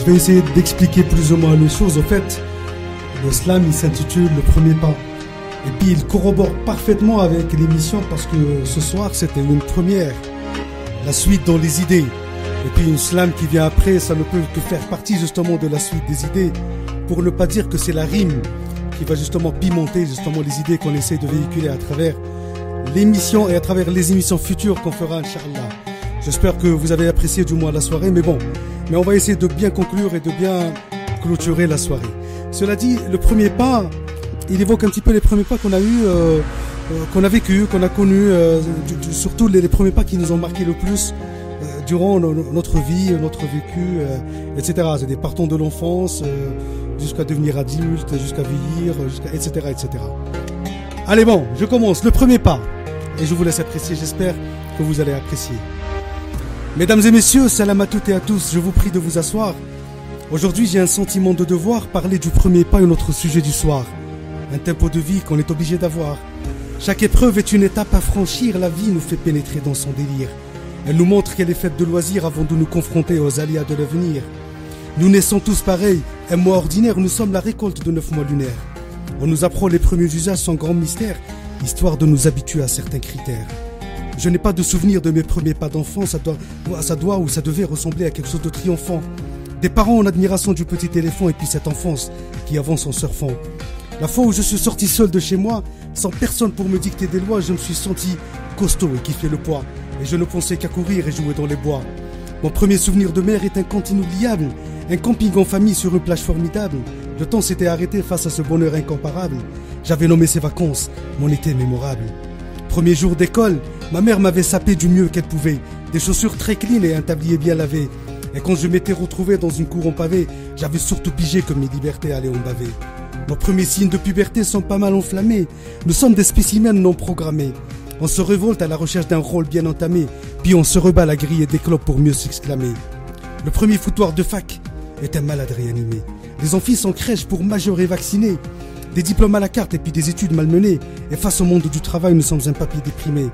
vais essayer d'expliquer plus ou moins les choses. En fait, le slam, il s'intitule Le Premier Pas. Et puis, il corrobore parfaitement avec l'émission parce que ce soir, c'était une première. La suite dans les idées. Et puis, une slam qui vient après, ça ne peut que faire partie justement de la suite des idées. Pour ne pas dire que c'est la rime qui va justement pimenter justement les idées qu'on essaie de véhiculer à travers l'émission et à travers les émissions futures qu'on fera, Inch'Allah. J'espère que vous avez apprécié du moins la soirée, mais bon. Mais on va essayer de bien conclure et de bien clôturer la soirée. Cela dit, le premier pas, il évoque un petit peu les premiers pas qu'on a eu, qu'on a vécu, qu'on a connus, surtout les premiers pas qui nous ont marqué le plus durant notre vie, notre vécu, etc. C'est des partants de l'enfance jusqu'à devenir adulte, jusqu'à vieillir, etc., etc. Allez bon, je commence. Le premier pas. Et je vous laisse apprécier, j'espère que vous allez apprécier. Mesdames et messieurs, salam à toutes et à tous, je vous prie de vous asseoir. Aujourd'hui, j'ai un sentiment de devoir parler du premier pas et notre sujet du soir. Un tempo de vie qu'on est obligé d'avoir. Chaque épreuve est une étape à franchir, la vie nous fait pénétrer dans son délire. Elle nous montre qu'elle est faite de loisirs avant de nous confronter aux aléas de l'avenir. Nous naissons tous pareils, un mois ordinaire, nous sommes la récolte de 9 mois lunaires. On nous apprend les premiers usages sans grand mystère, histoire de nous habituer à certains critères. Je n'ai pas de souvenir de mes premiers pas d'enfant, ça doit ou ça devait ressembler à quelque chose de triomphant. Des parents en admiration du petit éléphant et puis cette enfance qui avance en surfant. La fois où je suis sorti seul de chez moi, sans personne pour me dicter des lois, je me suis senti costaud et kiffé le poids. Et je ne pensais qu'à courir et jouer dans les bois. Mon premier souvenir de mer est un conte inoubliable, un camping en famille sur une plage formidable. Le temps s'était arrêté face à ce bonheur incomparable. J'avais nommé ces vacances mon été mémorable. Premier jour d'école, ma mère m'avait sapé du mieux qu'elle pouvait. Des chaussures très clean et un tablier bien lavé. Et quand je m'étais retrouvé dans une cour en pavé, j'avais surtout pigé que mes libertés allaient en baver. Nos premiers signes de puberté sont pas mal enflammés. Nous sommes des spécimens non programmés. On se révolte à la recherche d'un rôle bien entamé, puis on se rebat la grille et des clopes pour mieux s'exclamer. Le premier foutoir de fac est un malade réanimé. Les amphis sont crèches pour majeurs et vaccinés. Des diplômes à la carte et puis des études malmenées. Et face au monde du travail, nous sommes un papier déprimé.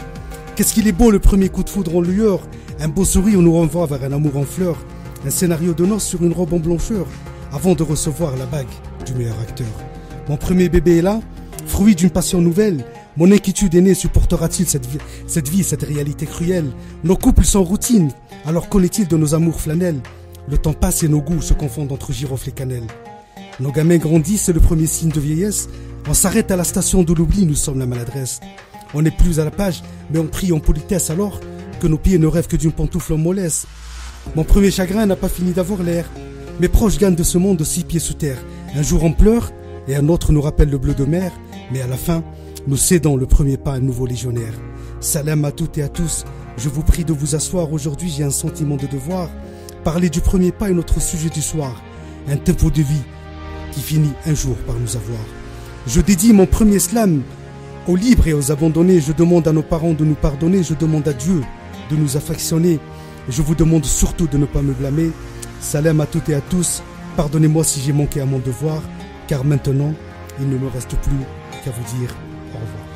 Qu'est-ce qu'il est beau le premier coup de foudre en lueur. Un beau sourire nous renvoie vers un amour en fleurs. Un scénario de noces sur une robe en blancheur, avant de recevoir la bague du meilleur acteur. Mon premier bébé est là, fruit d'une passion nouvelle. Mon inquiétude aînée supportera-t-il cette vie, cette réalité cruelle? Nos couples sont routine, alors qu'en est-il de nos amours flanelles? Le temps passe et nos goûts se confondent entre girofle et cannelle. Nos gamins grandissent, c'est le premier signe de vieillesse. On s'arrête à la station de l'oubli, nous sommes la maladresse. On n'est plus à la page, mais on prie en politesse alors que nos pieds ne rêvent que d'une pantoufle en mollesse. Mon premier chagrin n'a pas fini d'avoir l'air. Mes proches gagnent de ce monde 6 pieds sous terre. Un jour on pleure et un autre nous rappelle le bleu de mer. Mais à la fin, nous cédons le premier pas à un nouveau légionnaire. Salam à toutes et à tous. Je vous prie de vous asseoir. Aujourd'hui, j'ai un sentiment de devoir. Parler du premier pas est notre sujet du soir. Un tempo de vie qui finit un jour par nous avoir. Je dédie mon premier slam aux libres et aux abandonnés. Je demande à nos parents de nous pardonner. Je demande à Dieu de nous affectionner. Je vous demande surtout de ne pas me blâmer. Salam à toutes et à tous. Pardonnez-moi si j'ai manqué à mon devoir, car maintenant, il ne me reste plus qu'à vous dire au revoir.